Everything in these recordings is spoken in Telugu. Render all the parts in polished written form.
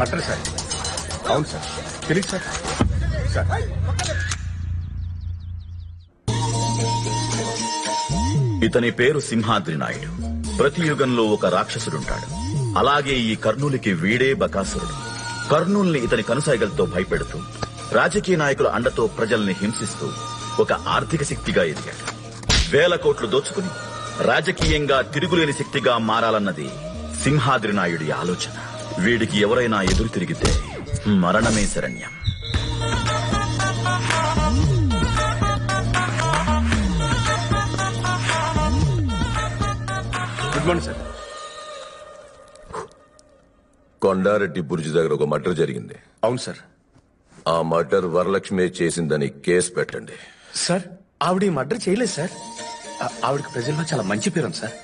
మటర్ సార్. అవును సార్. తెలియదు సార్. సార్ ఇతని పేరు సింహాద్రి నాయుడు. ప్రతి యుగంలో ఒక రాక్షసుడుంటాడు. అలాగే ఈ కర్నూలుకి వీడే బకాసురుడు. కర్నూల్ని ఇతని కనుసైగలతో భయపెడుతూ రాజకీయ నాయకుల అండతో ప్రజల్ని హింసిస్తూ ఒక ఆర్థిక శక్తిగా ఎదిగాడు. 1000 కోట్లు దోచుకుని రాజకీయంగా తిరుగులేని శక్తిగా మారాలన్నది సింహాద్రి నాయుడి ఆలోచన. వీడికి ఎవరైనా ఎదురు తిరిగితే మరణమే శరణ్యం. Good morning sir. Kondareddy Burji దగ్గర ఒక మర్డర్ జరిగింది. అవును సార్. ఆ మర్డర్ వరలక్ష్మి చేసిందని కేసు పెట్టండి. సార్ ఆవిడ ఈ మర్డర్ చేయలేదు సార్. ఆవిడకి ప్రజల్లో చాలా మంచి పేరు ఉంది సార్.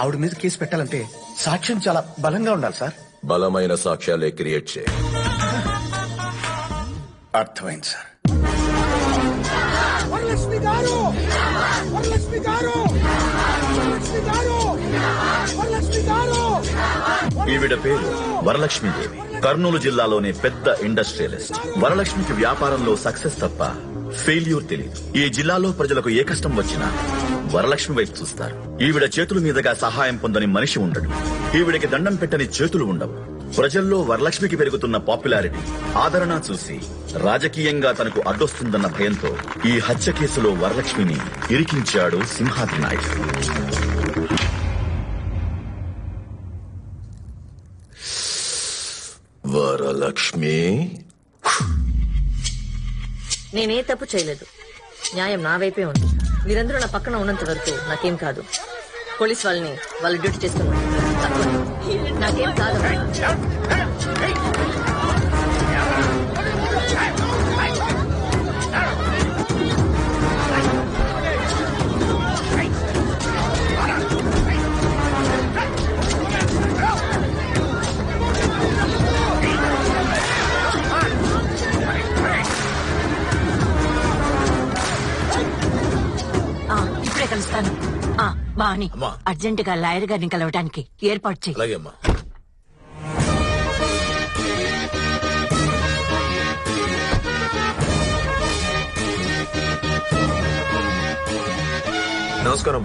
ఆవిడ మీద కేసు పెట్టాలంటే సాక్ష్యం చాలా బలంగా ఉండాలి సార్. బలమైన సాక్ష్యాలే క్రియేట్ చేయ. అర్థమైంది సార్. వరలక్ష్మి గారు, వరలక్ష్మి గారు, వరలక్ష్మి గారు, వరలక్ష్మి గారు. ఈవిడ పేరు వరలక్ష్మీదేవి. కర్నూలు జిల్లాలోనే పెద్ద ఇండస్ట్రియలిస్ట్. వరలక్ష్మికి వ్యాపారంలో సక్సెస్ తప్ప ఫెయిల్యూర్ తెలియదు. ఈ జిల్లాలో ప్రజలకు ఏ కష్టం వచ్చినా వరలక్ష్మి వైపు చూస్తారు. ఈవిడ చేతుల మీదుగా సహాయం పొందని మనిషి ఉండడు. ఈవిడకి దండం పెట్టని చేతులు ఉండవు. ప్రజల్లో వరలక్ష్మికి పెరుగుతున్న పాపులారిటీ, ఆదరణ చూసి రాజకీయంగా తనకు అడ్డొస్తుందన్న భయంతో ఈ హత్య కేసులో వరలక్ష్మిని ఇరికించాడు సింహాద్రి నాయుడు. వరలక్ష్మి నేనే తప్పు చేయలేదు. న్యాయం నా వైపే ఉంది. మీరందరూ నా పక్కన ఉన్నంత వరకు నాకేం కాదు. పోలీస్ వాళ్ళని వాళ్ళు డ్యూటీ చేస్తున్నారు. నాకేం కాదు. ఇప్పుడే కలుస్తాను. బాని అర్జెంట్ గా లాయర్ గారిని కలవడానికి ఏర్పాటు చేయి. అలాగే అమ్మా. నమస్కారం.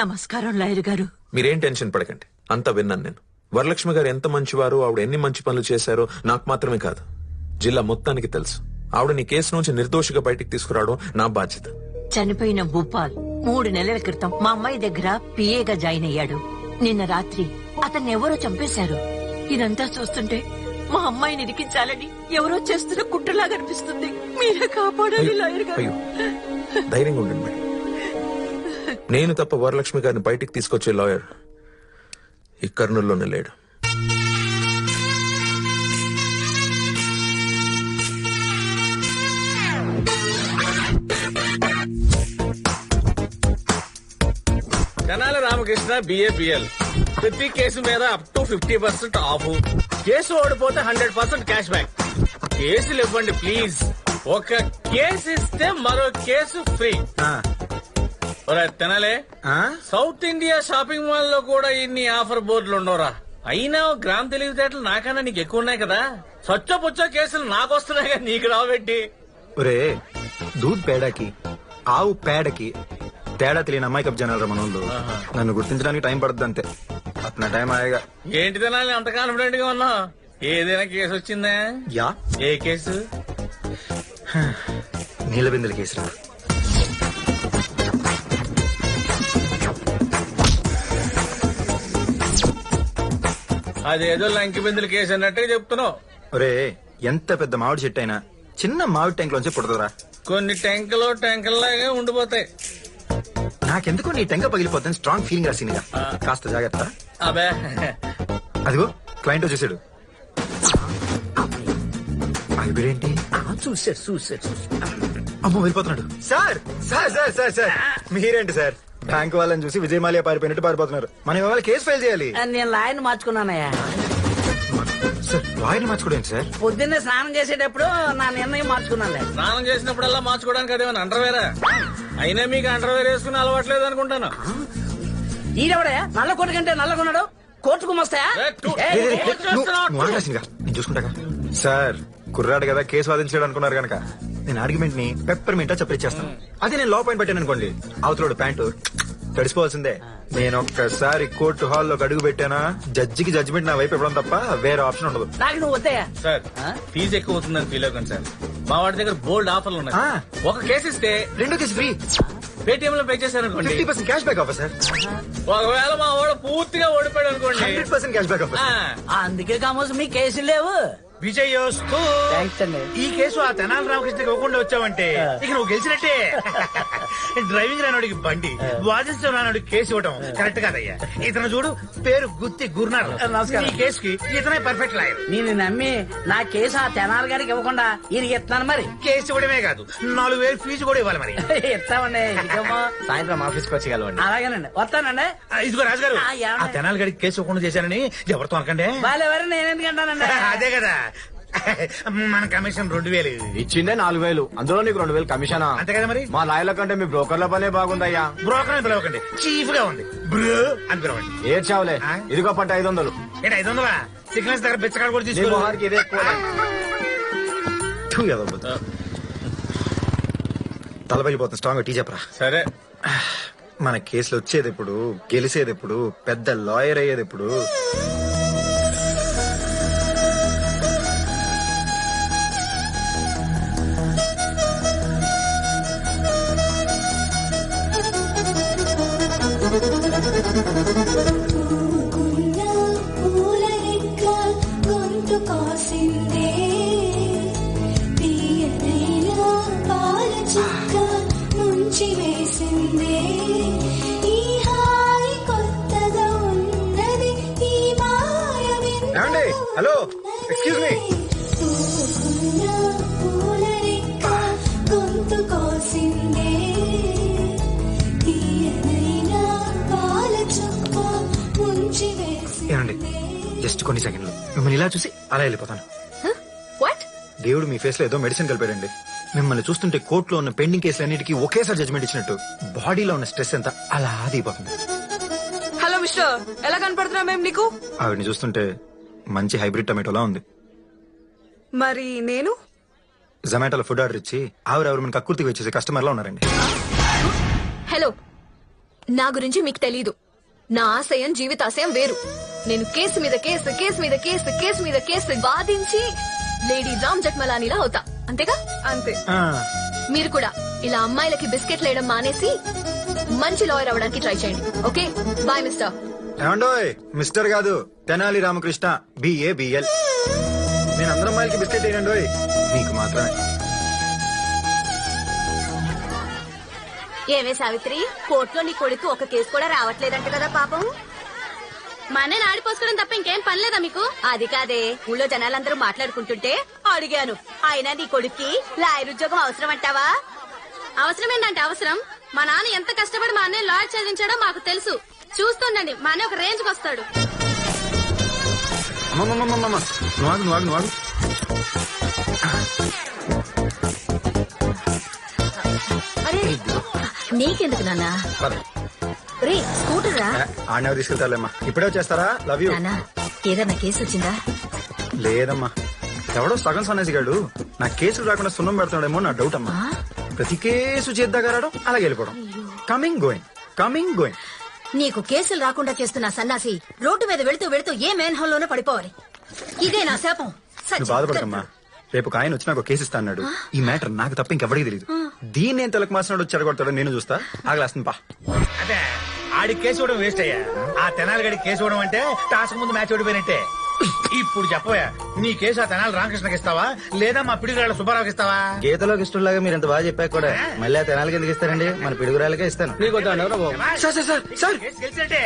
నమస్కారం లాయర్ గారు. మీరేం టెన్షన్ పడకండి, అంతా విన్నాను నేను. వరలక్ష్మి గారు ఎంత మంచివారు, ఆవిడ ఎన్ని మంచి పనులు చేశారో నాకు మాత్రమే కాదు, జిల్లా మొత్తానికి తెలుసు. ఆవిడ నీ కేసు నుంచి నిర్దోషిగా బయటికి తీసుకురావడం నా బాధ్యత. చనిపోయిన భూపాల్ 3 నెలల క్రితం మా అమ్మాయి దగ్గర పిఏగా జాయిన్ అయ్యాడు. నిన్న రాత్రి అతన్ని ఎవరో చంపేశారు. ఇదంతా చూస్తుంటే మా అమ్మాయిని ఇరికించాలని ఎవరో చేస్తున్న కుట్రలాగా అనిపిస్తుంది. మీరే కాపాడాలి లాయర్ గారు. అయ్యో, ధైర్యంగా ఉండండి మేడం. నేను తప్ప వరలక్ష్మి గారిని బయటికి తీసుకొచ్చే లాయర్ ఈ కర్నూలులోనే లేడు. కనాల రామకృష్ణ బిఏపిఎల్. ప్రతి కేసు మీద అప్ టు 50% ఆఫ్. కేసు ఓడిపోతే 100% క్యాష్ బ్యాక్. కేసులు ఇవ్వండి ప్లీజ్. ఒక కేసు ఇస్తే మరో కేసు ఫ్రీ. తినాలే, సౌత్ ఇండియా షాపింగ్ మాల్ లో కూడా ఇన్ని ఆఫర్ బోర్డులు ఉండవురా. అయినా గ్రామ్ తెలివితేటలు నాకన్నా నీకు ఎక్కువ ఉన్నాయి కదా. సచ్చో పుచ్చో కేసులు నాకు వస్తున్నాయి కదా, నీకు రాబెట్టి. ఒరే, దూద్ పేడకి ఆవు పేడకి తేడా తెలియని అమ్మాయికప్ జనాలు మనోళ్ళు. నన్ను గుర్తించడానికి టైం పడుతుంది అంతే. అతన టైం ఆయగా. ఏంటి తినాలి అంత కాన్ఫిడెంట్ గా ఉన్నావు? ఏదైనా కేసు వచ్చిందా? యా. ఏ కేసు? నీళ్ళ బిందెల కేసురా. అదేదో లంకి బిందులు కేసు అన్నట్టుగా చెప్తున్నావు. ఒరే, ఎంత పెద్ద మామిడి చెట్టు అయినా చిన్న మామిడి ట్యాంక్ లోంచి పుడతారా. కొన్ని టెంకలు టెంకల్లాగా ఉండిపోతాయి. నాకెందుకో నీ టెంక పగిలిపోద్దని స్ట్రాంగ్ ఫీలింగ్ రాసిందిగా. కాస్త జాగ్రత్త. అబే, అదిగో క్లయింట్ వచ్చేసాడు. ఆగిపోయేంటి? చూసాడు. అమ్మో, వెళ్ళిపోతున్నాడు. Sir sir sir sir sir మీరేంటి సార్ బ్యాంక్ వాళ్ళని చూసి విజయ్ మాల్యా పారిపోయినట్టు పారిపోతున్నారు. మనం ఇవాళ కేసు ఫైల్ చేయాలి. నేను లాయర్ని మార్చుకున్నానయ్యా. సార్ లాయర్ని మార్చుకోండి సార్. పొద్దున్నే స్నానం చేసేటప్పుడు నా నిర్ణయం మార్చుకున్నాను. స్నానం చేసినప్పుడల్లా మార్చుకోవడానికి అదేమన్నా అండర్వేరా? అయినా మీకు అండర్వేర్ వేసుకుని అలవాట్లేదు అనుకుంటాను. ఈడెవడయా నల్ల కొడుకంటే నల్లగొన్నాడు? కోర్టుకు వస్తాయా నువ్వు ఆగాల్సిందిగా నేను చూసుకుంటాగా. సార్ కుర్రాడు కదా కేసు వాదించాడు అనుకున్నారు కనుక నేను ఆర్గ్యుమెంట్ ని పెప్పర్మెంటా చెప్పిచ్చేస్తాను. అదే నేను లో పాయింట్ పెట్టాను అనుకోండి, అవతలోడు ప్యాంటు తడిసిపోవాల్సిందే. నేను ఒక్కసారి కోర్టు హాల్లో అడుగు పెట్టానా జడ్జికి జడ్జిమెంట్ నా వైపు ఇవ్వడం తప్ప వేరే ఆప్షన్ ఉండదు. నాకు నువ్వు వద్దయా. సార్ ఫీజు ఎక్కువ అవుతుందని ఫీల్ అవ్వకండి సార్. మా వాడి దగ్గర బోల్డ్ ఆఫర్లు ఉన్నాయి. ఒక కేసు ఇస్తే రెండో కేసు ఫ్రీ, పేటిఎం లో పే చేశారనుకోండి 50% క్యాష్ బ్యాక్ ఆఫర్ సార్. ఒకవేళ మా వాడు పూర్తిగా ఓడిపోయాడు అనుకోండి 100% క్యాష్ బ్యాక్ ఆఫర్. అందుకే కామోసు మీ కేసులు లేవు. విజయోస్తు. థ్యాంక్స్ అండి. ఈ కేసు ఆ తెనాలి రామకృష్ణకి ఇవ్వకుండా వచ్చావంటే ఇక నువ్వు గెలిచినట్టే. డ్రైవింగ్ రానోడికి బండి, వాదించడం రానోడికి కేసు ఇవ్వడం కరెక్ట్ కాదయ్యా. ఇతను చూడు, పేరు గుత్తి గురునాథ్. నమస్కారం. ఈ కేసుకి ఇతనే పర్ఫెక్ట్ లాయర్. నేను నమ్మి నా కేసు ఆ తెనాలి గారికి ఇవ్వకుండా ఈయన ఇస్తున్నాను మరి. కేసు ఇవ్వడమే కాదు 4,000 ఫీజు కూడా ఇవ్వాలి మరి. ఇస్తామండి. ఇదేమో సాయంత్రం ఆఫీస్కి వచ్చేయగలవండి. అలాగేనండి, వస్తానండి. ఇదిగో రాజుగారు, ఏమన్నా? ఆ తెనాలి గడికి కేసు ఇవ్వకుండా చేశానని ఎవరితో అనకండి. వాళ్ళెవరు నేను ఎందుకంటానండి. అదే కదా మన కమిషన్ 2,000 ఇచ్చిందే 4,000, అందులో నీకు 2,000 కమిషనా? అంతే కదా మరి. మా లాయర్ల కంటే మీ బ్రోకర్ల పనే బాగుందయ్యా. బ్రోకర్ అని పిలవకండి, చీఫ్ గా ఉంది. బ్రో అని పిలవండి. ఏడ్చావులే, ఇదిగో పట్టు 500. ఏంటి 500? సిగ్నల్స్ దగ్గర బిచ్చకాడు కూడా నీ తీసుకో. మొహానికి ఇదే ఎక్కువ. తలపగిపోతుంది స్ట్రాంగ్ టీ చెప్పరా. సరే మన కేసులు వచ్చేది ఎప్పుడు, గెలిసేది ఎప్పుడు, పెద్ద లాయర్ అయ్యేది ఎప్పుడు? గొంతు కాసిందే తీయనైనా పాల చుక్క ముంచి వేసిందే ఈ హాయి కొత్తగా ఉన్నది ఈ ఏమండి? Hello, excuse me. పూల రెక్క గొంతు కోసిందే తీయనైనా పాల చుక్క ముంచి ఏమండి, జస్ట్ కొన్ని సెకండ్లు మిమ్మల్ని ఇలా చూసి అలా వెళ్ళిపోతాను. వాట్? దేవుడు మీ ఫేస్ లో ఏదో మెడిసిన్ కలిపాడండి. మిమ్మల్ని చూస్తుంటే కోర్టులో ఉన్న పెండింగ్ కేసులన్నిటికీ ఒకేసారి జడ్జ్మెంట్ ఇచ్చినట్టు బాడీలో ఉన్న స్ట్రెస్ ఎంత అలా దిగిపోతుంది. హలో మిస్టర్, ఎలా కనపడుతున్నా మేము నీకు? ఆవిడని చూస్తుంటే మంచి హైబ్రిడ్ టమాటోలా ఉంది. మరి నేను జొమాటోలో ఫుడ్ ఆర్డర్ ఇచ్చి ఆవిరెవరు మన కక్కుర్తికి వచ్చేసి కస్టమర్ లా ఉన్నారండి. హలో, నా గురించి మీకు తెలీదు. నా ఆశయం జీవితాశయం వేరు. నేను కేసు మీద కేసు, కేసు మీద కేసు, కేసు మీద కేసు వాదించి లేడీ రామ్ జట్మలానిలా అవుతా, అంతేగా? అంతే. మీరు కూడా ఇలా అమ్మాయిలకి బిస్కెట్లు వేయడం మానేసి మంచి లాయర్ అవ్వడానికి ట్రై చేయండి. Okay, bye mister. ఏమండోయ్, మిస్టర్ కాదు, తెనాలి రామకృష్ణ, BABL. నేను అందరం అమ్మాయిలకి బిస్కెట్ వేయండి, మీకు మాత్రమే. ఏమే సావిత్రి, కోర్టులో నీ కొడుకు ఒక కేసు కూడా రావట్లేదంట కదా పాపం. మనే నాడిపోసుకోవడం తప్ప ఇంకేం పనిలేదా మీకు? అది కాదే, ఊళ్ళో జనాలందరూ మాట్లాడుకుంటుంటే అడిగాను. అయినా నీ కొడుక్కి లాయర్ ఉద్యోగం అవసరం అంటావా? అవసరం ఏంటంటే అవసరం. మా నాన్న ఎంత కష్టపడి మా అన్నయ్య లాయర్ చదివించాడో మాకు తెలుసు. చూస్తుండండి, మా అన్నయ్య ఒక రేంజ్కి వస్తాడు. నువ్వు అరే నీకెందుకు నాన్న? రే స్కూటర్ రా. ఆడనేవి తీసుకెళ్తారులేమ్మా. ఇప్పుడే వచ్చేస్తారా? Love you. నాన్న, ఏదన్నా కేసు వచ్చిందా? లేదమ్మా, ఎవడో సగం సన్నేసిగాడు నా కేసులు రాకుండా సున్నం పెడతాడేమో నా డౌట్ అమ్మా. ప్రతి కేసు చేద్దాగా రావడం, అలాగే వెళ్ళిపోవడం. Coming going, coming going. నీకు కేసులు రాకుండా చేస్తున్న సన్నాసి రోడ్డు మీద వెళుతూ వెళుతూ ఏ మేన్ హోల్ లోనే పడిపోవాలి. ఇదే నా శాపం. నువ్వు బాధపడకమ్మా, రేపు ఒక ఆయన వచ్చి నాకు కేసు ఇస్తా అన్నాడు. ఈ మ్యాటర్ నాకు తప్ప ఇంకెవడికి తెలియదు. దీన్ని నేను తలకు మాసినాడు చెడగొడతాడు, నేను చూస్తా. ఆగలేస్తుంది పా. అదే ఆడి కేసు ఇవ్వడం వేస్ట్ అయ్యా. ఆ తెనాలి గడి కేసు ఇవ్వడం అంటే టాస్క్ ముందు మ్యాచ్ ఓడిపోయినట్టే. ఇప్పుడు చెప్పవా, నీ కేసు ఆ తెనాలి రామకృష్ణకి ఇస్తావా లేదా మా పిడిగురాళ్ళ సుబ్బారావుకి ఇస్తావా? గీతలోకి ఇష్టంలాగా మీరు ఎంత బాగా చెప్పాక కూడా మళ్ళీ ఆ తెనాలకి ఎందుకు ఇస్తారండి? మన పిడుగురాలకే ఇస్తాను. కేసు గెలిచినట్టే.